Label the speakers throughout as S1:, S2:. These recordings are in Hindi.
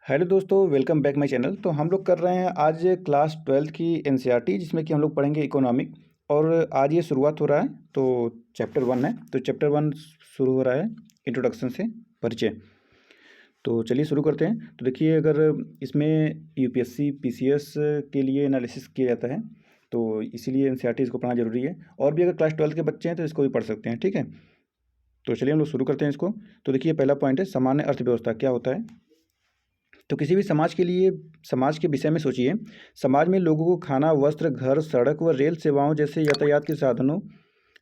S1: हेलो दोस्तों, वेलकम बैक माय चैनल। तो हम लोग कर रहे हैं आज क्लास 12th की एनसीईआरटी, जिसमें कि हम लोग पढ़ेंगे इकोनॉमिक। और आज ये शुरुआत हो रहा है, तो चैप्टर 1 है। तो चैप्टर 1 शुरू हो रहा है इंट्रोडक्शन से, परिचय। तो चलिए शुरू करते हैं। तो देखिए, अगर इसमें यूपीएससी पीसीएस के लिए एनालिसिस किया जाता है, तो इसीलिए एनसीईआरटी इसको पढ़ना जरूरी है। और भी अगर क्लास 12th के बच्चे हैं तो इसको भी पढ़ सकते हैं, ठीक है। तो चलिए हम लोग शुरू करते हैं इसको। तो देखिए, पहला पॉइंट है सामान्य अर्थव्यवस्था क्या होता है। तो किसी भी समाज के लिए, समाज के विषय में सोचिए। समाज में लोगों को खाना, वस्त्र, घर, सड़क व रेल सेवाओं जैसे यातायात के साधनों,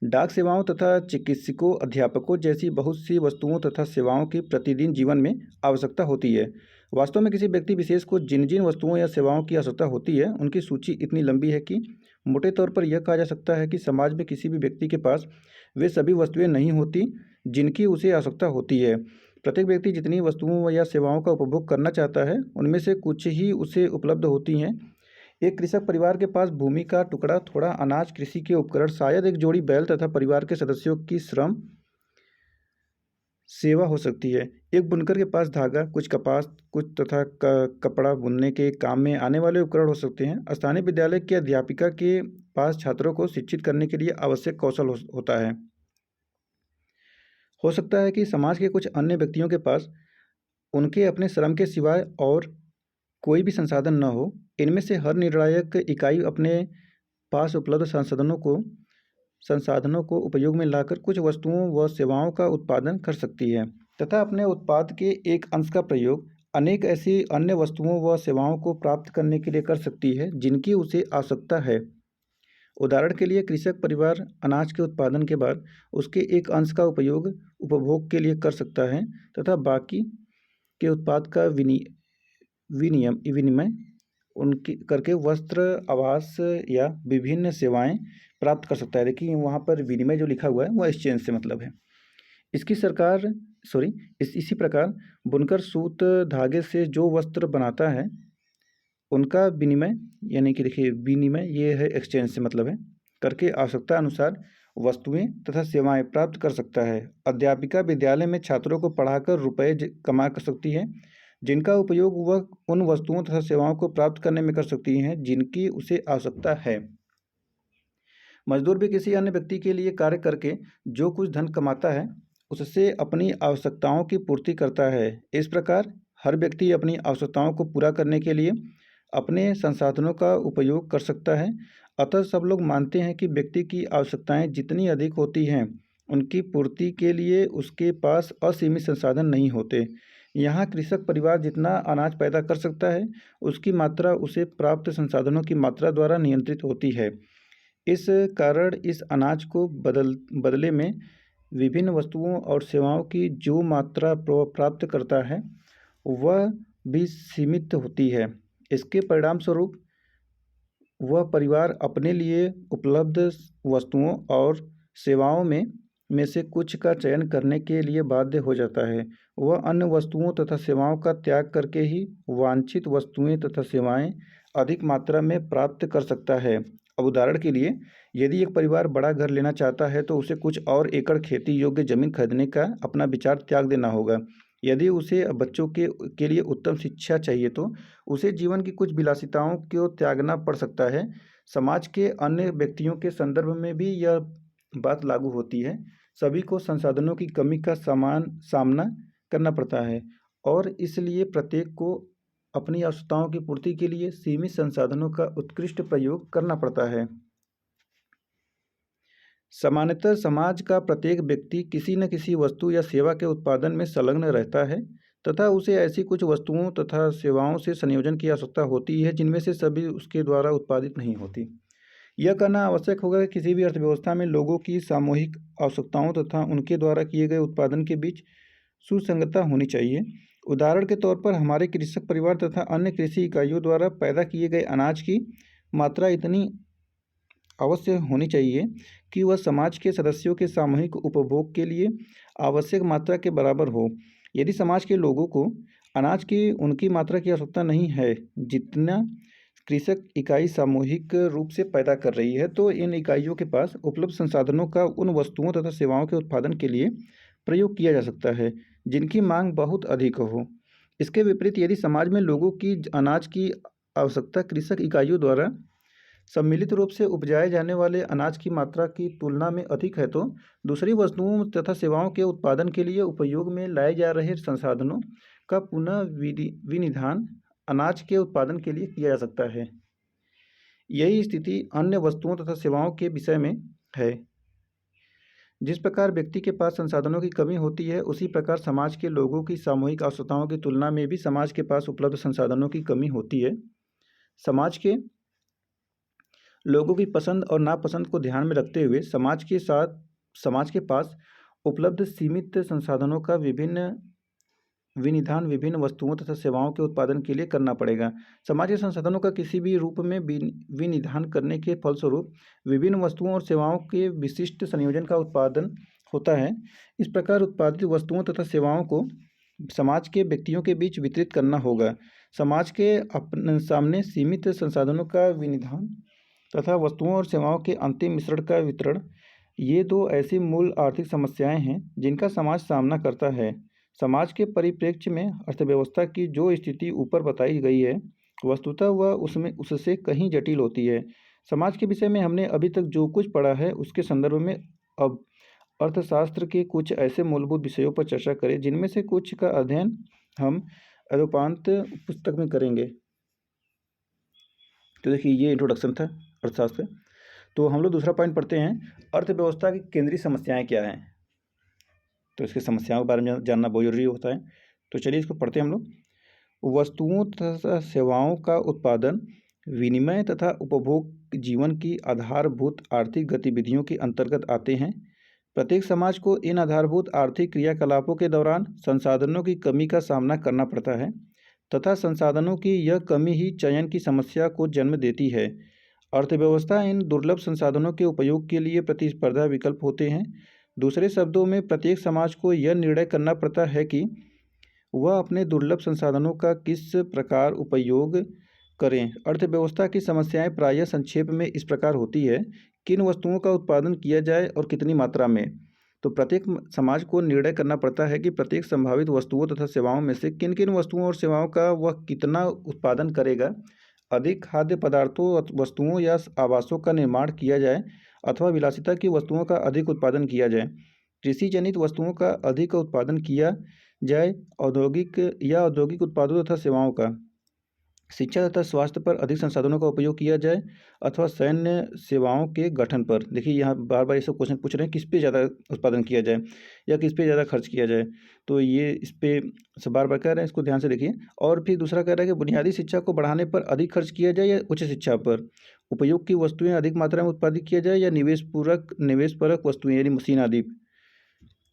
S1: डाक सेवाओं तथा चिकित्सकों, अध्यापकों जैसी बहुत सी वस्तुओं तथा सेवाओं की प्रतिदिन जीवन में आवश्यकता होती है। वास्तव में किसी व्यक्ति विशेष को जिन जिन वस्तुओं या सेवाओं की आवश्यकता होती है, उनकी सूची इतनी लंबी है कि मोटे तौर पर यह कहा जा सकता है कि समाज में किसी भी व्यक्ति के पास वे सभी वस्तुएं नहीं होती जिनकी उसे आवश्यकता होती है। प्रत्येक व्यक्ति जितनी वस्तुओं या सेवाओं का उपभोग करना चाहता है, उनमें से कुछ ही उसे उपलब्ध होती हैं। एक कृषक परिवार के पास भूमि का टुकड़ा, थोड़ा अनाज, कृषि के उपकरण, शायद एक जोड़ी बैल तथा परिवार के सदस्यों की श्रम सेवा हो सकती है। एक बुनकर के पास धागा, कुछ कपास, कुछ तथा कपड़ा बुनने के काम में आने वाले उपकरण हो सकते हैं। स्थानीय विद्यालय के अध्यापिका के पास छात्रों को शिक्षित करने के लिए आवश्यक कौशल होता है। हो सकता है कि समाज के कुछ अन्य व्यक्तियों के पास उनके अपने श्रम के सिवाय और कोई भी संसाधन न हो। इनमें से हर निर्णायक इकाई अपने पास उपलब्ध संसाधनों को उपयोग में लाकर कुछ वस्तुओं व सेवाओं का उत्पादन कर सकती है तथा अपने उत्पाद के एक अंश का प्रयोग अनेक ऐसी अन्य वस्तुओं व सेवाओं को प्राप्त करने के लिए कर सकती है जिनकी उसे आवश्यकता है। उदाहरण के लिए, कृषक परिवार अनाज के उत्पादन के बाद उसके एक अंश का उपयोग उपभोग के लिए कर सकता है तथा बाकी के उत्पाद का विनिमय उनके करके वस्त्र, आवास या विभिन्न सेवाएं प्राप्त कर सकता है। देखिए, वहाँ पर विनिमय जो लिखा हुआ है वह एक्सचेंज से मतलब है। इसकी सरकार सॉरी इसी प्रकार बुनकर सूत धागे से जो वस्त्र बनाता है, उनका विनिमय, यानी कि देखिए विनिमय ये है एक्सचेंज से मतलब है, करके आवश्यकता अनुसार वस्तुएं तथा सेवाएं प्राप्त कर सकता है। अध्यापिका विद्यालय में छात्रों को पढ़ाकर रुपए कमा कर सकती है, जिनका उपयोग वह उन वस्तुओं तथा सेवाओं को प्राप्त करने में कर सकती हैं जिनकी उसे आवश्यकता है। मजदूर भी किसी अन्य व्यक्ति के लिए कार्य करके जो कुछ धन कमाता है, उससे अपनी आवश्यकताओं की पूर्ति करता है। इस प्रकार हर व्यक्ति अपनी आवश्यकताओं को पूरा करने के लिए अपने संसाधनों का उपयोग कर सकता है। अतः सब लोग मानते हैं कि व्यक्ति की आवश्यकताएं जितनी अधिक होती हैं, उनकी पूर्ति के लिए उसके पास असीमित संसाधन नहीं होते। यहाँ कृषक परिवार जितना अनाज पैदा कर सकता है, उसकी मात्रा उसे प्राप्त संसाधनों की मात्रा द्वारा नियंत्रित होती है। इस कारण इस अनाज को बदले में विभिन्न वस्तुओं और सेवाओं की जो मात्रा प्राप्त करता है, वह भी सीमित होती है। इसके परिणाम स्वरूप वह परिवार अपने लिए उपलब्ध वस्तुओं और सेवाओं में से कुछ का चयन करने के लिए बाध्य हो जाता है। वह अन्य वस्तुओं तथा सेवाओं का त्याग करके ही वांछित वस्तुएं तथा सेवाएं अधिक मात्रा में प्राप्त कर सकता है। अब उदाहरण के लिए, यदि एक परिवार बड़ा घर लेना चाहता है तो उसे कुछ और एकड़ खेती योग्य जमीन खरीदने का अपना विचार त्याग देना होगा। यदि उसे बच्चों के लिए उत्तम शिक्षा चाहिए तो उसे जीवन की कुछ विलासिताओं को त्यागना पड़ सकता है। समाज के अन्य व्यक्तियों के संदर्भ में भी यह बात लागू होती है। सभी को संसाधनों की कमी का समान सामना करना पड़ता है और इसलिए प्रत्येक को अपनी आवश्यकताओं की पूर्ति के लिए सीमित संसाधनों का उत्कृष्ट प्रयोग करना पड़ता है। सामान्यतः समाज का प्रत्येक व्यक्ति किसी न किसी वस्तु या सेवा के उत्पादन में संलग्न रहता है तथा उसे ऐसी कुछ वस्तुओं तथा सेवाओं से संयोजन की आवश्यकता होती है जिनमें से सभी उसके द्वारा उत्पादित नहीं होती। यह कहना आवश्यक होगा कि किसी भी अर्थव्यवस्था में लोगों की सामूहिक आवश्यकताओं तथा उनके द्वारा किए गए उत्पादन के बीच सुसंगतता होनी चाहिए। उदाहरण के तौर पर हमारे कृषक परिवार तथा अन्य कृषि इकाइयों द्वारा पैदा किए गए अनाज की मात्रा इतनी अवश्य होनी चाहिए कि वह समाज के सदस्यों के सामूहिक उपभोग के लिए आवश्यक मात्रा के बराबर हो। यदि समाज के लोगों को अनाज की उनकी मात्रा की आवश्यकता नहीं है जितना कृषक इकाई सामूहिक रूप से पैदा कर रही है, तो इन इकाइयों के पास उपलब्ध संसाधनों का उन वस्तुओं तथा सेवाओं के उत्पादन के लिए प्रयोग किया जा सकता है जिनकी मांग बहुत अधिक हो। इसके विपरीत यदि समाज में लोगों की अनाज की आवश्यकता कृषक इकाइयों द्वारा सम्मिलित रूप से उपजाए जाने वाले अनाज की मात्रा की तुलना में अधिक है, तो दूसरी वस्तुओं तथा सेवाओं के उत्पादन के लिए उपयोग में लाए जा रहे संसाधनों का पुनः विनिधान अनाज के उत्पादन के लिए किया जा सकता है। यही स्थिति अन्य वस्तुओं तथा सेवाओं के विषय में है। जिस प्रकार व्यक्ति के पास संसाधनों की कमी होती है, उसी प्रकार समाज के लोगों की सामूहिक आवश्यकताओं की तुलना में भी समाज के पास उपलब्ध संसाधनों की कमी होती है। समाज के लोगों की पसंद और नापसंद को ध्यान में रखते हुए समाज के पास उपलब्ध सीमित संसाधनों का विनिधान विभिन्न वस्तुओं तथा सेवाओं के उत्पादन के लिए करना पड़ेगा। समाज के संसाधनों का किसी भी रूप में विनिधान करने के फलस्वरूप विभिन्न वस्तुओं और सेवाओं के विशिष्ट संयोजन का उत्पादन होता है। इस प्रकार उत्पादित वस्तुओं तथा सेवाओं को समाज के व्यक्तियों के बीच वितरित करना होगा। समाज के अपने सामने सीमित संसाधनों का विनिधान तथा वस्तुओं और सेवाओं के अंतिम मिश्रण का वितरण, ये दो ऐसी मूल आर्थिक समस्याएं हैं जिनका समाज सामना करता है। समाज के परिप्रेक्ष्य में अर्थव्यवस्था की जो स्थिति ऊपर बताई गई है, वस्तुतः वह उससे कहीं जटिल होती है। समाज के विषय में हमने अभी तक जो कुछ पढ़ा है, उसके संदर्भ में अब अर्थशास्त्र के कुछ ऐसे मूलभूत विषयों पर चर्चा करें जिनमें से कुछ का अध्ययन हम अदोपांत पुस्तक में करेंगे। तो देखिए, ये इंट्रोडक्शन था अर्थशास्त्र। तो हम लोग दूसरा पॉइंट पढ़ते हैं, अर्थव्यवस्था की केंद्रीय समस्याएं क्या हैं। तो इसकी समस्याओं के बारे में जानना बहुत जरूरी होता है। तो चलिए इसको पढ़ते हैं हम लोग। वस्तुओं तथा सेवाओं का उत्पादन, विनिमय तथा उपभोग जीवन की आधारभूत आर्थिक गतिविधियों के अंतर्गत आते हैं। प्रत्येक समाज को इन आधारभूत आर्थिक क्रियाकलापों के दौरान संसाधनों की कमी का सामना करना पड़ता है तथा संसाधनों की यह कमी ही चयन की समस्या को जन्म देती है। अर्थव्यवस्था इन दुर्लभ संसाधनों के उपयोग के लिए प्रतिस्पर्धा विकल्प होते हैं। दूसरे शब्दों में, प्रत्येक समाज को यह निर्णय करना पड़ता है कि वह अपने दुर्लभ संसाधनों का किस प्रकार उपयोग करें। अर्थव्यवस्था की समस्याएं प्रायः संक्षेप में इस प्रकार होती है, किन वस्तुओं का उत्पादन किया जाए और कितनी मात्रा में। तो प्रत्येक समाज को निर्णय करना पड़ता है कि प्रत्येक संभावित वस्तुओं तथा सेवाओं में से किन किन वस्तुओं और सेवाओं का वह कितना उत्पादन करेगा। अधिक खाद्य पदार्थों, वस्तुओं या आवासों का निर्माण किया जाए अथवा विलासिता की वस्तुओं का अधिक उत्पादन किया जाए। कृषि जनित वस्तुओं का अधिक उत्पादन किया जाए, औद्योगिक उत्पादों तथा सेवाओं का। शिक्षा तथा स्वास्थ्य पर अधिक संसाधनों का उपयोग किया जाए अथवा सैन्य सेवाओं के गठन पर। देखिए, यहाँ बार बार ये सब क्वेश्चन पूछ रहे हैं, किस पे ज़्यादा उत्पादन किया जाए या किस पे ज़्यादा खर्च किया जाए। तो ये इस पे सब बार बार कह रहे हैं, इसको ध्यान से देखिए। और फिर दूसरा कह रहा है कि बुनियादी शिक्षा को बढ़ाने पर अधिक खर्च किया जाए या उच्च शिक्षा पर। उपयोग की वस्तुएं अधिक मात्रा में उत्पादित किया जाए या निवेश परक वस्तुएं यानी मशीन आदि,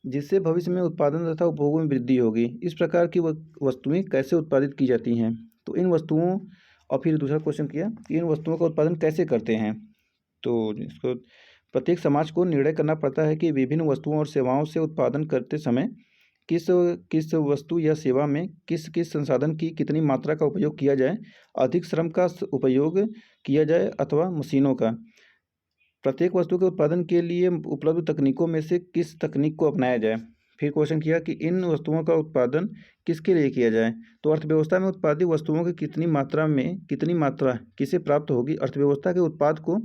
S1: जिससे भविष्य में उत्पादन तथा उपभोग में वृद्धि होगी। इस प्रकार की वस्तुएं कैसे उत्पादित की जाती हैं। तो इन वस्तुओं, और फिर दूसरा क्वेश्चन किया कि इन वस्तुओं का उत्पादन कैसे करते हैं। तो इसको प्रत्येक समाज को निर्णय करना पड़ता है कि विभिन्न वस्तुओं और सेवाओं से उत्पादन करते समय किस किस वस्तु या सेवा में किस किस संसाधन की कितनी मात्रा का उपयोग किया जाए, अधिक श्रम का उपयोग किया जाए अथवा मशीनों का। प्रत्येक वस्तु के उत्पादन के लिए उपलब्ध तकनीकों में से किस तकनीक को अपनाया जाए। फिर क्वेश्चन किया कि इन वस्तुओं का उत्पादन किसके लिए किया जाए। तो अर्थव्यवस्था में उत्पादित वस्तुओं की कितनी मात्रा किसे प्राप्त होगी। अर्थव्यवस्था के उत्पाद को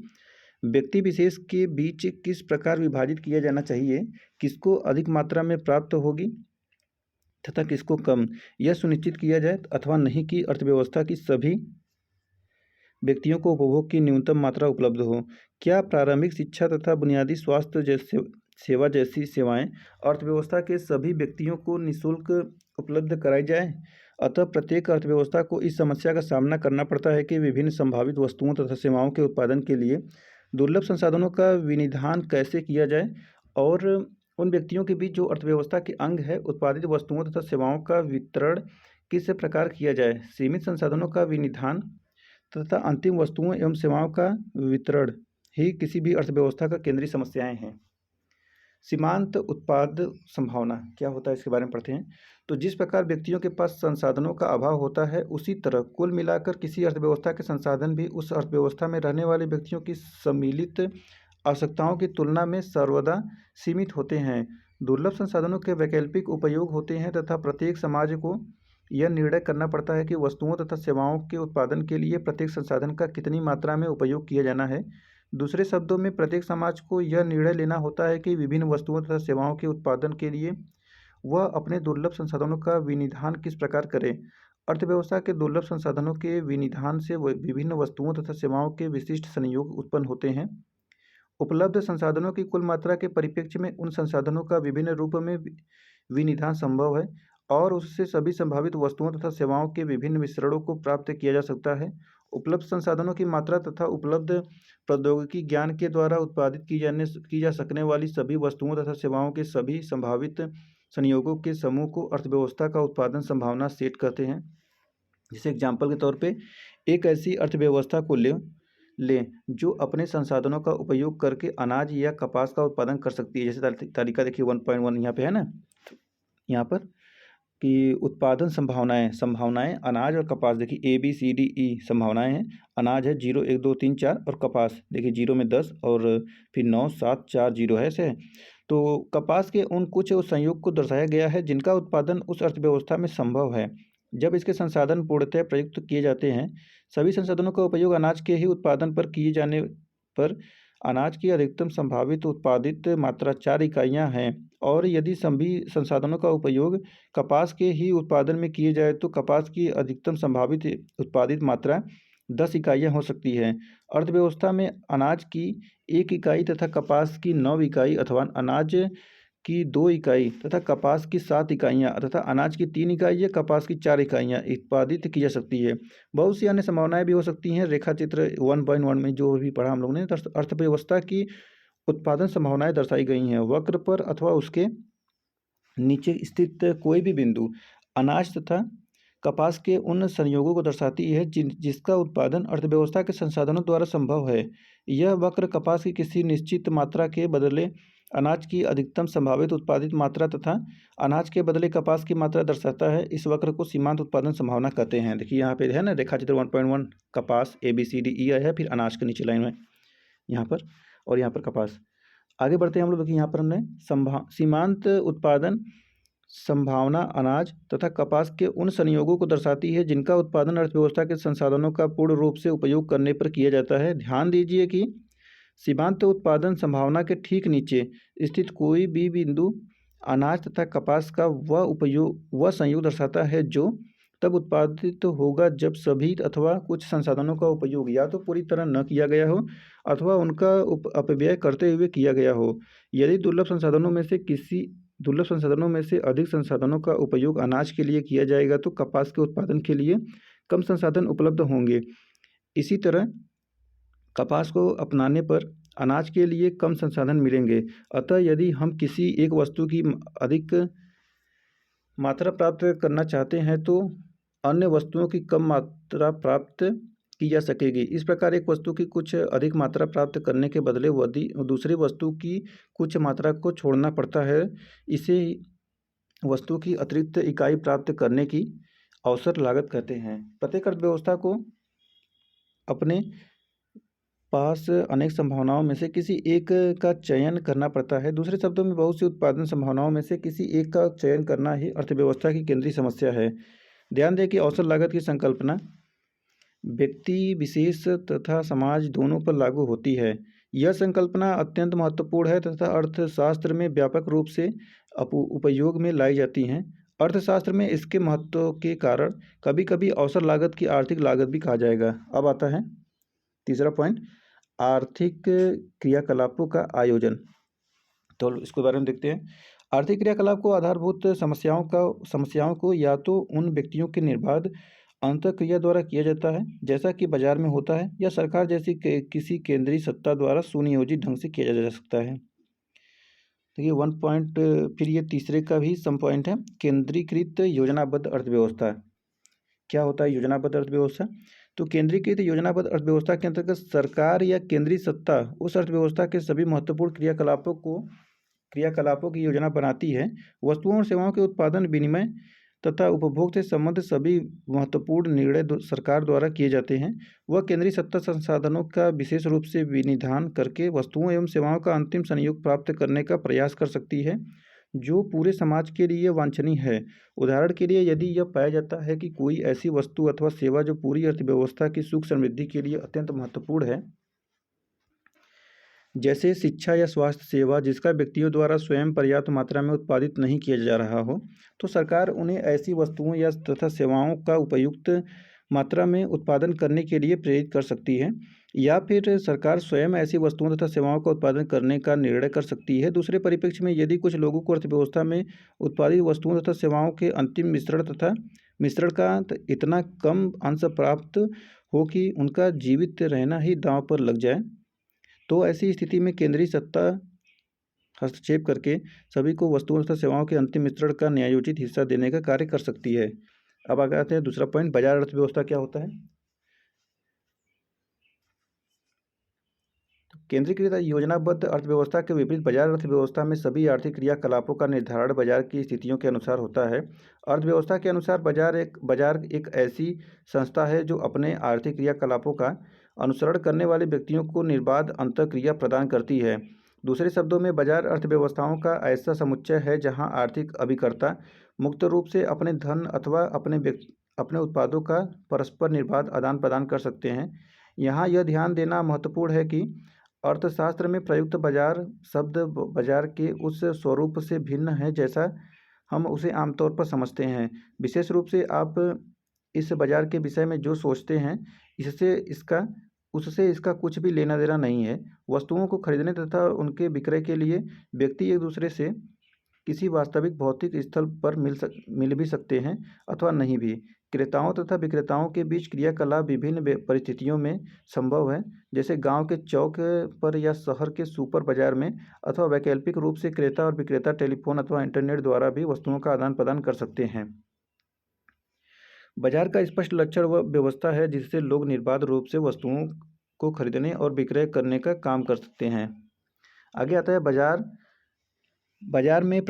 S1: व्यक्ति विशेष के बीच किस प्रकार विभाजित किया जाना चाहिए, किसको अधिक मात्रा में प्राप्त होगी तथा किसको कम, यह सुनिश्चित किया जाए अथवा नहीं कि अर्थव्यवस्था की सभी व्यक्तियों को उपभोग की न्यूनतम मात्रा उपलब्ध हो। क्या प्रारंभिक शिक्षा तथा बुनियादी स्वास्थ्य सेवा जैसी सेवाएं अर्थव्यवस्था के सभी व्यक्तियों को निःशुल्क उपलब्ध कराई जाए। अतः प्रत्येक अर्थव्यवस्था को इस समस्या का सामना करना पड़ता है कि विभिन्न संभावित वस्तुओं तथा सेवाओं के उत्पादन के लिए दुर्लभ संसाधनों का विनिधान कैसे किया जाए और उन व्यक्तियों के बीच जो अर्थव्यवस्था के अंग है, उत्पादित वस्तुओं तथा सेवाओं का वितरण किस प्रकार किया जाए। सीमित संसाधनों का विनिधान तथा अंतिम वस्तुओं एवं सेवाओं का वितरण ही किसी भी अर्थव्यवस्था का केंद्रीय समस्याएं हैं। सीमांत उत्पाद संभावना क्या होता है, इसके बारे में पढ़ते हैं। तो जिस प्रकार व्यक्तियों के पास संसाधनों का अभाव होता है, उसी तरह कुल मिलाकर किसी अर्थव्यवस्था के संसाधन भी उस अर्थव्यवस्था में रहने वाले व्यक्तियों की सम्मिलित आवश्यकताओं की तुलना में सर्वदा सीमित होते हैं। दुर्लभ संसाधनों के वैकल्पिक उपयोग होते हैं तथा प्रत्येक समाज को यह निर्णय करना पड़ता है कि वस्तुओं तथा सेवाओं के उत्पादन के लिए प्रत्येक संसाधन का कितनी मात्रा में उपयोग किया जाना है। दूसरे शब्दों में प्रत्येक समाज को यह निर्णय लेना होता है कि विभिन्न वस्तुओं तथा सेवाओं के उत्पादन के लिए वह अपने दुर्लभ संसाधनों का विनिधान किस प्रकार करे। अर्थव्यवस्था के दुर्लभ संसाधनों के विनिधान से विभिन्न वस्तुओं तथा सेवाओं के विशिष्ट संयोग उत्पन्न होते हैं। उपलब्ध संसाधनों की कुल मात्रा के परिप्रेक्ष्य में उन संसाधनों का विभिन्न रूपों में विनिधान संभव है और उससे सभी संभावित वस्तुओं तथा सेवाओं के विभिन्न मिश्रणों को प्राप्त किया जा सकता है। उपलब्ध संसाधनों की मात्रा तथा उपलब्ध प्रौद्योगिकी ज्ञान के द्वारा उत्पादित की जा सकने वाली सभी वस्तुओं तथा सेवाओं के सभी संभावित संयोगों के समूह को अर्थव्यवस्था का उत्पादन संभावना सेट कहते हैं। जैसे एग्जाम्पल के तौर पे एक ऐसी अर्थव्यवस्था को लें जो अपने संसाधनों का उपयोग करके अनाज या कपास का उत्पादन कर सकती है। जैसे तालिका देखिए 1.1 यहाँ पे है ना, यहाँ पर कि उत्पादन संभावनाएं अनाज और कपास देखिए ABCDE संभावनाएं हैं। अनाज है 0 1 2 3 4 और कपास देखिए 0 में 10 और फिर 9 7 4 0 है ऐसे। तो कपास के उन कुछ संयोग को दर्शाया गया है जिनका उत्पादन उस अर्थव्यवस्था में संभव है जब इसके संसाधन पूर्णतः प्रयुक्त किए जाते हैं। सभी संसाधनों का उपयोग अनाज के ही उत्पादन पर किए जाने पर अनाज की अधिकतम संभावित उत्पादित मात्रा 4 इकाइयाँ हैं और यदि सभी संसाधनों का उपयोग कपास के ही उत्पादन में किए जाए तो कपास की अधिकतम संभावित उत्पादित मात्रा 10 इकाइयाँ हो सकती है। अर्थव्यवस्था में अनाज की 1 इकाई तथा कपास की 9 इकाई अथवा अनाज की 2 इकाई तथा कपास की 7 इकाइयाँ तथा अनाज की 3 इकाइयाँ कपास की 4 इकाइयाँ उत्पादित की जा सकती है। बहुत सी अन्य संभावनाएं भी हो सकती हैं। रेखा चित्र 1.1 में जो भी पढ़ा हम लोगों ने अर्थव्यवस्था की उत्पादन संभावनाएं दर्शाई गई हैं। वक्र पर अथवा उसके नीचे स्थित कोई भी बिंदु अनाज तथा कपास के उन संयोगों को दर्शाती है जिसका उत्पादन अर्थव्यवस्था के संसाधनों द्वारा संभव है। यह वक्र कपास की किसी निश्चित मात्रा के बदले अनाज की अधिकतम संभावित उत्पादित मात्रा तथा अनाज के बदले कपास की मात्रा दर्शाता है। इस वक्र को सीमांत उत्पादन संभावना कहते हैं। देखिए यहाँ पे है ना रेखा चित्र 1.1 कपास ABCDE है, फिर अनाज के नीचे लाइन में यहाँ पर और यहाँ पर कपास। आगे बढ़ते हैं हम लोग। देखिए यहाँ पर हमने सीमांत उत्पादन संभावना अनाज तथा कपास के उन संयोगों को दर्शाती है जिनका उत्पादन अर्थव्यवस्था के संसाधनों का पूर्ण रूप से उपयोग करने पर किया जाता है। ध्यान दीजिए कि सीमांत उत्पादन संभावना के ठीक नीचे स्थित कोई भी बिंदु अनाज तथा कपास का वह संयोग दर्शाता है जो तब उत्पादित होगा जब सभी अथवा कुछ संसाधनों का उपयोग या तो पूरी तरह न किया गया हो अथवा उनका अपव्यय करते हुए किया गया हो। यदि दुर्लभ संसाधनों में से अधिक संसाधनों का उपयोग अनाज के लिए किया जाएगा तो कपास के उत्पादन के लिए कम संसाधन उपलब्ध होंगे। इसी तरह कपास को अपनाने पर अनाज के लिए कम संसाधन मिलेंगे। अतः यदि हम किसी एक वस्तु की अधिक मात्रा प्राप्त करना चाहते हैं तो अन्य वस्तुओं की कम मात्रा प्राप्त की जा सकेगी। इस प्रकार एक वस्तु की कुछ अधिक मात्रा प्राप्त करने के बदले दूसरी वस्तु की कुछ मात्रा को छोड़ना पड़ता है। इसे वस्तु की अतिरिक्त इकाई प्राप्त करने की अवसर लागत कहते हैं। प्रत्येक अर्थव्यवस्था को अपने पास अनेक संभावनाओं में से किसी एक का चयन करना पड़ता है। दूसरे शब्दों में बहुत सी उत्पादन संभावनाओं में से किसी एक का चयन करना ही अर्थव्यवस्था की केंद्रीय समस्या है। ध्यान दें कि अवसर लागत की संकल्पना व्यक्ति विशेष तथा समाज दोनों पर लागू होती है। यह संकल्पना अत्यंत महत्वपूर्ण है तथा अर्थशास्त्र में व्यापक रूप से उपयोग में लाई जाती हैं। अर्थशास्त्र में इसके महत्व के कारण कभी कभी अवसर लागत की आर्थिक लागत भी कहा जाएगा। अब आता है तीसरा पॉइंट, आर्थिक क्रियाकलापों का आयोजन। तो इसके बारे में देखते हैं। आर्थिक क्रियाकलाप को आधारभूत समस्याओं को या तो उन व्यक्तियों के निर्बाध अंतःक्रिया द्वारा किया जाता है जैसा कि बाजार में होता है, या सरकार जैसी किसी केंद्रीय सत्ता द्वारा सुनियोजित ढंग से किया जा सकता है। तो ये 1 पॉइंट। फिर ये तीसरे का भी सम पॉइंट है, केंद्रीकृत योजनाबद्ध अर्थव्यवस्था। क्या होता है योजनाबद्ध अर्थव्यवस्था? तो केंद्रीकृत योजनाबद्ध अर्थव्यवस्था के अंतर्गत सरकार या केंद्रीय सत्ता उस अर्थव्यवस्था के सभी महत्वपूर्ण क्रियाकलापों की योजना बनाती है। वस्तुओं और सेवाओं के उत्पादन, विनिमय तथा उपभोग से संबंधित सभी महत्वपूर्ण निर्णय सरकार द्वारा किए जाते हैं। वह केंद्रीय सत्ता संसाधनों का विशेष रूप से विनिधान करके वस्तुओं एवं सेवाओं का अंतिम संयोग प्राप्त करने का प्रयास कर सकती है जो पूरे समाज के लिए वांछनीय है। उदाहरण के लिए, यदि यह पाया जाता है कि कोई ऐसी वस्तु अथवा सेवा जो पूरी अर्थव्यवस्था की सुख समृद्धि के लिए अत्यंत महत्वपूर्ण है, जैसे शिक्षा या स्वास्थ्य सेवा, जिसका व्यक्तियों द्वारा स्वयं पर्याप्त मात्रा में उत्पादित नहीं किया जा रहा हो, तो सरकार उन्हें ऐसी वस्तुओं या तथा सेवाओं का उपयुक्त मात्रा में उत्पादन करने के लिए प्रेरित कर सकती है, या फिर सरकार स्वयं ऐसी वस्तुओं तथा सेवाओं का उत्पादन करने का निर्णय कर सकती है। दूसरे परिप्रेक्ष्य में, यदि कुछ लोगों को अर्थव्यवस्था में उत्पादित वस्तुओं तथा सेवाओं के अंतिम मिश्रण का इतना कम अंश प्राप्त हो कि उनका जीवित रहना ही दांव पर लग जाए, तो ऐसी स्थिति में केंद्रीय सत्ता हस्तक्षेप करके सभी को वस्तुओं तथा सेवाओं के अंतिम मिश्रण का न्यायोचित हिस्सा देने का कार्य कर सकती है। अब आगे आते हैं दूसरा पॉइंट, बाजार अर्थव्यवस्था क्या होता है। तो केंद्रीकृत योजनाबद्ध अर्थव्यवस्था के विपरीत बाजार अर्थव्यवस्था में सभी आर्थिक क्रियाकलापों का निर्धारण बाजार की स्थितियों के अनुसार होता है। अर्थव्यवस्था के अनुसार बाजार एक ऐसी संस्था है जो अपने आर्थिक क्रियाकलापों का अनुसरण करने वाले व्यक्तियों को निर्बाध अंतःक्रिया प्रदान करती है। दूसरे शब्दों में, बाजार अर्थव्यवस्थाओं का ऐसा समुच्चय है जहां आर्थिक अभिकर्ता मुक्त रूप से अपने धन अथवा अपने उत्पादों का परस्पर निर्बाध आदान प्रदान कर सकते हैं। यहाँ यह ध्यान देना महत्वपूर्ण है कि अर्थशास्त्र में प्रयुक्त बाजार शब्द बाजार के उस स्वरूप से भिन्न है जैसा हम उसे आमतौर पर समझते हैं। विशेष रूप से आप इस बाजार के विषय में जो सोचते हैं, उससे इसका कुछ भी लेना देना नहीं है। वस्तुओं को खरीदने तथा उनके विक्रय के लिए व्यक्ति एक दूसरे से किसी वास्तविक भौतिक स्थल पर मिल भी सकते हैं अथवा नहीं भी। क्रेताओं तथा विक्रेताओं के बीच क्रियाकलाप विभिन्न परिस्थितियों में संभव है, जैसे गांव के चौक पर या शहर के सुपर बाजार में, अथवा वैकल्पिक रूप से क्रेता और विक्रेता टेलीफोन अथवा इंटरनेट द्वारा भी वस्तुओं का आदान प्रदान कर सकते हैं। बाजार का स्पष्ट लक्षण वह व्यवस्था है जिससे लोग निर्बाध रूप से वस्तुओं को खरीदने और विक्रय करने का काम कर सकते हैं। आगे आता है बाजार में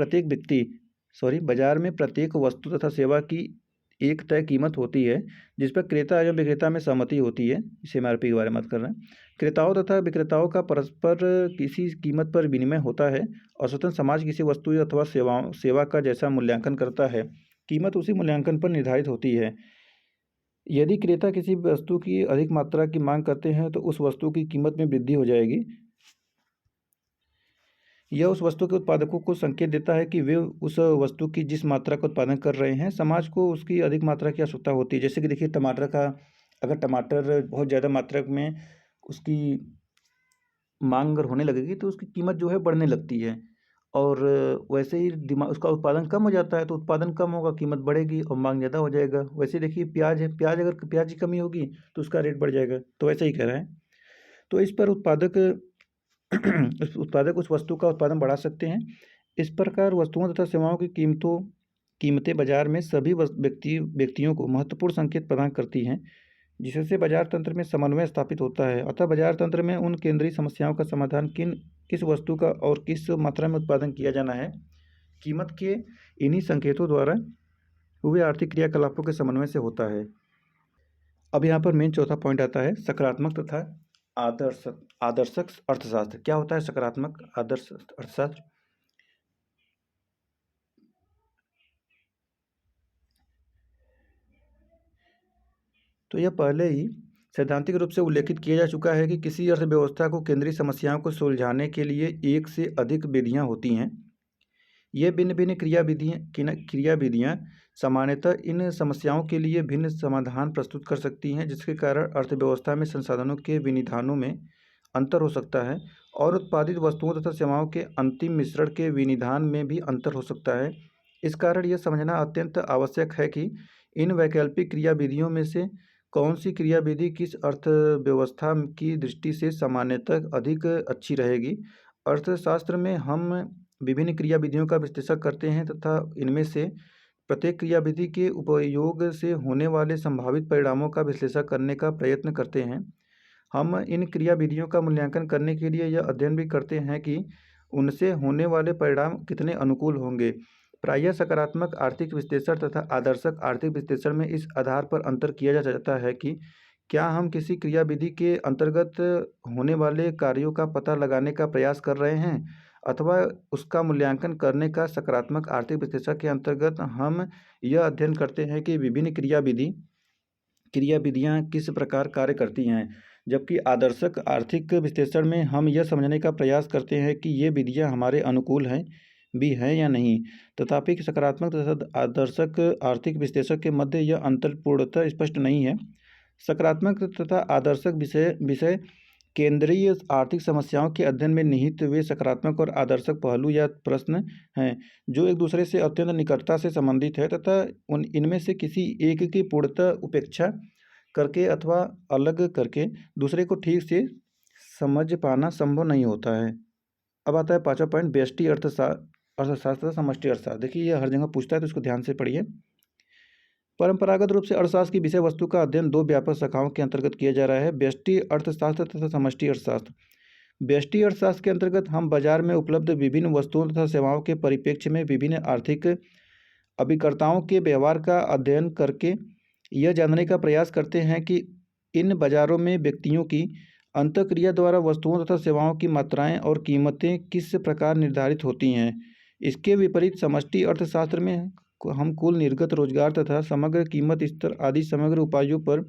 S1: प्रत्येक वस्तु तथा सेवा की एक तय कीमत होती है जिस पर क्रेता एवं विक्रेता में सहमति होती है। इस एमआरपी के बारे में बात कर रहे हैं। क्रेताओं तथा विक्रेताओं का परस्पर किसी कीमत पर विनिमय होता है और स्वतंत्र समाज किसी वस्तु अथवा सेवा का जैसा मूल्यांकन करता है, कीमत उसी मूल्यांकन पर निर्धारित होती है। यदि क्रेता किसी वस्तु की अधिक मात्रा की मांग करते हैं तो उस वस्तु की कीमत में वृद्धि हो जाएगी। यह उस वस्तु के उत्पादकों को संकेत देता है कि वे उस वस्तु की जिस मात्रा का उत्पादन कर रहे हैं, समाज को उसकी अधिक मात्रा की आवश्यकता होती है। जैसे कि देखिए, अगर टमाटर बहुत ज़्यादा मात्रा में उसकी मांग अगर होने लगेगी तो उसकी कीमत जो है बढ़ने लगती है, और वैसे ही उसका उत्पादन कम हो जाता है तो उत्पादन कम होगा, कीमत बढ़ेगी और मांग ज़्यादा हो जाएगा। वैसे देखिए, अगर प्याज की कमी होगी तो उसका रेट बढ़ जाएगा। तो वैसे ही कह रहा है। तो इस पर उत्पादक उस वस्तु का उत्पादन बढ़ा सकते हैं। इस प्रकार वस्तुओं तथा सेवाओं की कीमतें बाजार में सभी व्यक्तियों को महत्वपूर्ण संकेत प्रदान करती हैं, जिससे बाजार तंत्र में समन्वय स्थापित होता है। अतः बाजार तंत्र में उन केंद्रीय समस्याओं का समाधान किस वस्तु का और किस मात्रा में उत्पादन किया जाना है, कीमत के इन्हीं संकेतों द्वारा हुए आर्थिक क्रियाकलापों के समन्वय से होता है। अब यहाँ पर मेन चौथा पॉइंट आता है, सकारात्मक तथा आदर्शक अर्थशास्त्र। क्या होता है सकारात्मक आदर्श अर्थशास्त्र? तो यह पहले ही सैद्धांतिक रूप से उल्लेखित किया जा चुका है कि किसी अर्थव्यवस्था को केंद्रीय समस्याओं को सुलझाने के लिए एक से अधिक विधियां होती हैं। ये भिन्न भिन्न क्रियाविधियां सामान्यतः इन समस्याओं के लिए भिन्न समाधान प्रस्तुत कर सकती हैं, जिसके कारण अर्थव्यवस्था में संसाधनों के विनिधानों में अंतर हो सकता है और उत्पादित वस्तुओं तथा सेवाओं के अंतिम मिश्रण के विनिधान में भी अंतर हो सकता है। इस कारण यह समझना अत्यंत आवश्यक है कि इन वैकल्पिक क्रियाविधियों में से कौन सी क्रियाविधि किस अर्थव्यवस्था की दृष्टि से सामान्यतः अधिक अच्छी रहेगी। अर्थशास्त्र में हम विभिन्न क्रियाविधियों का विश्लेषण करते हैं तथा इनमें से प्रत्येक क्रियाविधि के उपयोग से होने वाले संभावित परिणामों का विश्लेषण करने का प्रयत्न करते हैं। हम इन क्रियाविधियों का मूल्यांकन करने के लिए यह अध्ययन भी करते हैं कि उनसे होने वाले परिणाम कितने अनुकूल होंगे। प्रायः सकारात्मक आर्थिक विश्लेषण तथा आदर्शक आर्थिक विश्लेषण में इस आधार पर अंतर किया जाता है कि क्या हम किसी क्रियाविधि के अंतर्गत होने वाले कार्यों का पता लगाने का प्रयास कर रहे हैं अथवा उसका मूल्यांकन करने का सकारात्मक आर्थिक विश्लेषण के अंतर्गत हम यह अध्ययन करते हैं कि विभिन्न क्रियाविधियाँ किस प्रकार कार्य करती हैं। जबकि आदर्शक आर्थिक विश्लेषण में हम यह समझने का प्रयास करते हैं कि ये विधियाँ हमारे अनुकूल हैं या नहीं। तथापि सकारात्मक तथा आदर्शक आर्थिक विश्लेषक के मध्य यह अंतर पूर्णतः स्पष्ट नहीं है। सकारात्मक तथा आदर्शक विषय केंद्रीय आर्थिक समस्याओं के अध्ययन में निहित वे सकारात्मक और आदर्शक पहलू या प्रश्न हैं जो एक दूसरे से अत्यंत निकटता से संबंधित है तथा इनमें से किसी एक की पूर्णतः उपेक्षा करके अथवा अलग करके दूसरे को ठीक से समझ पाना संभव नहीं होता है। अब आता है 5वां पॉइंट, व्यष्टि अर्थशास्त्र समष्टि अर्थशास्त्र। देखिए ये हर जगह पूछता है तो इसको ध्यान से पढ़िए। परंपरागत रूप से अर्थशास्त्र की विषय वस्तु का अध्ययन दो व्यापक शाखाओं के अंतर्गत किया जा रहा है, व्यष्टि अर्थशास्त्र तथा समष्टि अर्थशास्त्र। व्यष्टि अर्थशास्त्र के अंतर्गत हम बाजार में उपलब्ध विभिन्न वस्तुओं तथा सेवाओं के परिप्रेक्ष्य में विभिन्न आर्थिक अभिकर्ताओं के व्यवहार का अध्ययन करके यह जानने का प्रयास करते हैं कि इन बाजारों में व्यक्तियों की अंतःक्रिया द्वारा वस्तुओं तथा सेवाओं की मात्राएं और कीमतें किस प्रकार निर्धारित होती हैं। इसके विपरीत समष्टि अर्थशास्त्र में हम कुल निर्गत रोजगार तथा समग्र कीमत स्तर आदि समग्र उपायों पर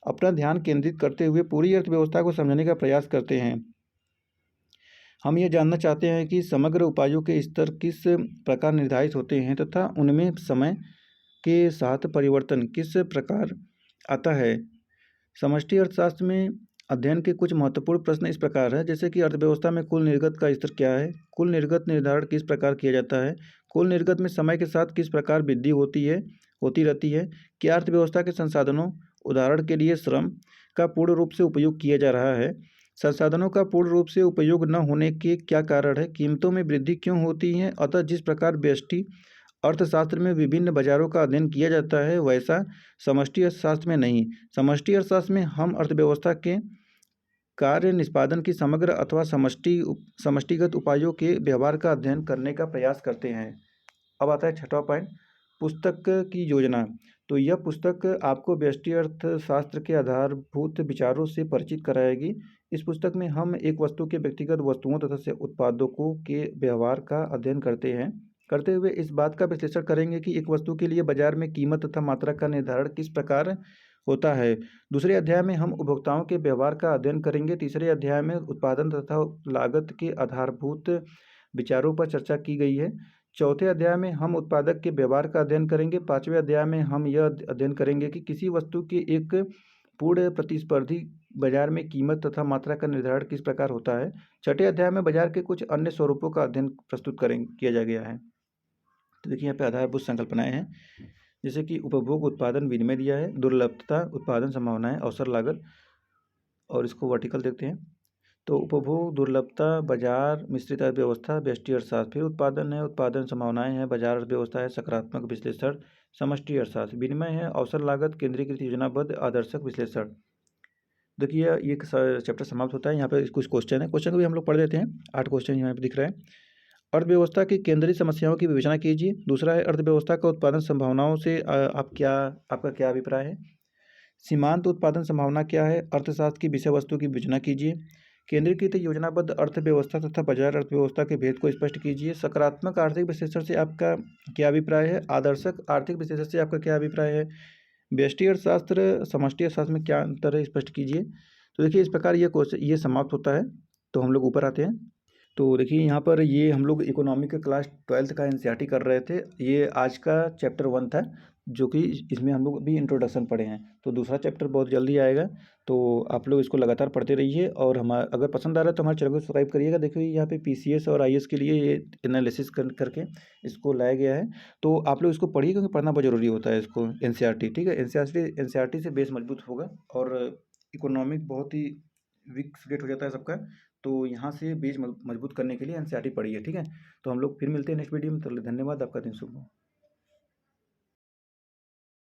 S1: अपना ध्यान केंद्रित करते हुए पूरी अर्थव्यवस्था को समझने का प्रयास करते हैं। हम ये जानना चाहते हैं कि समग्र उपायों के स्तर किस प्रकार निर्धारित होते हैं तथा उनमें समय के साथ परिवर्तन किस प्रकार आता है। समष्टि अर्थशास्त्र में अध्ययन के कुछ महत्वपूर्ण प्रश्न इस प्रकार है, जैसे कि अर्थव्यवस्था में कुल निर्गत का स्तर क्या है, कुल निर्गत निर्धारण किस प्रकार किया जाता है, कुल निर्गत में समय के साथ किस प्रकार वृद्धि होती रहती है, क्या अर्थव्यवस्था के संसाधनों उदाहरण के लिए श्रम का पूर्ण रूप से उपयोग किया जा रहा है, संसाधनों का पूर्ण रूप से उपयोग न होने के क्या कारण है, कीमतों में वृद्धि क्यों होती है। अतः जिस प्रकार व्यष्टि अर्थशास्त्र में विभिन्न बाजारों का अध्ययन किया जाता है वैसा समष्टि अर्थशास्त्र में नहीं। समष्टि अर्थशास्त्र में हम अर्थव्यवस्था के कार्य निष्पादन की समग्र अथवा समष्टिगत उपायों के व्यवहार का अध्ययन करने का प्रयास करते हैं। अब आता है 6वां पॉइंट, पुस्तक की योजना। तो यह पुस्तक आपको व्यष्टि अर्थशास्त्र के आधारभूत विचारों से परिचित कराएगी। इस पुस्तक में हम एक वस्तु के व्यक्तिगत वस्तुओं तथा उत्पादकों के व्यवहार का अध्ययन करते हुए इस बात का विश्लेषण करेंगे कि एक वस्तु के लिए बाजार में कीमत तथा मात्रा का निर्धारण किस प्रकार होता है। दूसरे अध्याय में हम उपभोक्ताओं के व्यवहार का अध्ययन करेंगे। तीसरे अध्याय में उत्पादन तथा लागत के आधारभूत विचारों पर चर्चा की गई है। चौथे अध्याय में हम उत्पादक के व्यवहार का अध्ययन करेंगे। 5वें अध्याय में हम यह अध्ययन करेंगे कि किसी वस्तु के एक पूर्ण प्रतिस्पर्धी बाजार में कीमत तथा मात्रा का निर्धारण किस प्रकार होता है। 6ठे अध्याय में बाजार के कुछ अन्य स्वरूपों का अध्ययन प्रस्तुत किया जा गया है। तो देखिए यहाँ पे आधारभूत संकल्पनाएं हैं, जैसे कि उपभोग उत्पादन विनिमय दिया है, दुर्लभता उत्पादन संभावनाएं अवसर लागत, और इसको वर्टिकल देखते हैं। तो उपभोग, दुर्लभता, बाजार, मिश्रित अर्थव्यवस्था, व्यष्टि अर्थशास्त्र। फिर उत्पादन है, उत्पादन संभावनाएं हैं, बाजार अर्थव्यवस्था है, सकारात्मक विश्लेषण, समष्टि अर्थशास्त्र। विनिमय है, अवसर लागत, केंद्रीकृत योजनाबद्ध, आदर्शक विश्लेषण। देखिए ये चैप्टर समाप्त होता है। यहाँ पे कुछ क्वेश्चन है, क्वेश्चन को भी हम लोग पढ़ लेते हैं। 8 क्वेश्चन यहाँ पे दिख रहा है। अर्थव्यवस्था की केंद्रीय समस्याओं की विवेचना कीजिए। दूसरा है अर्थव्यवस्था का उत्पादन संभावनाओं से आपका क्या अभिप्राय है। सीमांत उत्पादन संभावना क्या है। अर्थशास्त्र की विषय वस्तु की विवेचना कीजिए। केंद्रीकृत योजनाबद्ध अर्थव्यवस्था तथा बाजार अर्थव्यवस्था के भेद को स्पष्ट कीजिए। सकारात्मक आर्थिक विश्लेषण से आपका क्या अभिप्राय है। आदर्शक आर्थिक विश्लेषण से आपका क्या अभिप्राय है। व्यष्टि अर्थशास्त्र समष्टि अर्थशास्त्र में क्या अंतर है, स्पष्ट कीजिए। तो देखिए इस प्रकार ये समाप्त होता है। तो हम लोग ऊपर आते हैं। तो देखिए यहाँ पर ये हम लोग इकोनॉमिक का क्लास 12th का एनसीईआरटी कर रहे थे। ये आज का चैप्टर 1 था, जो कि इसमें हम लोग अभी इंट्रोडक्शन पढ़े हैं। तो दूसरा चैप्टर बहुत जल्दी आएगा, तो आप लोग इसको लगातार पढ़ते रहिए। और अगर पसंद आ रहा है तो हमारे चैनल को सब्सक्राइब करिएगा। देखिए यहाँ पे पीसीएस और आईएएस के लिए ये एनालिसिस करके इसको लाया गया है। तो आप लोग इसको पढ़िए, क्योंकि पढ़ना बहुत ज़रूरी होता है इसको, एनसीईआरटी। ठीक है, एनसीईआरटी से बेस मजबूत होगा और इकोनॉमिक बहुत ही वीक सब्जेक्ट हो जाता है सबका। तो यहाँ से बेस मजबूत करने के लिए एनसीईआरटी पढ़िए। ठीक है, तो हम लोग फिर मिलते हैं नेक्स्ट वीडियो में। तो धन्यवाद, आपका दिन शुभ हो।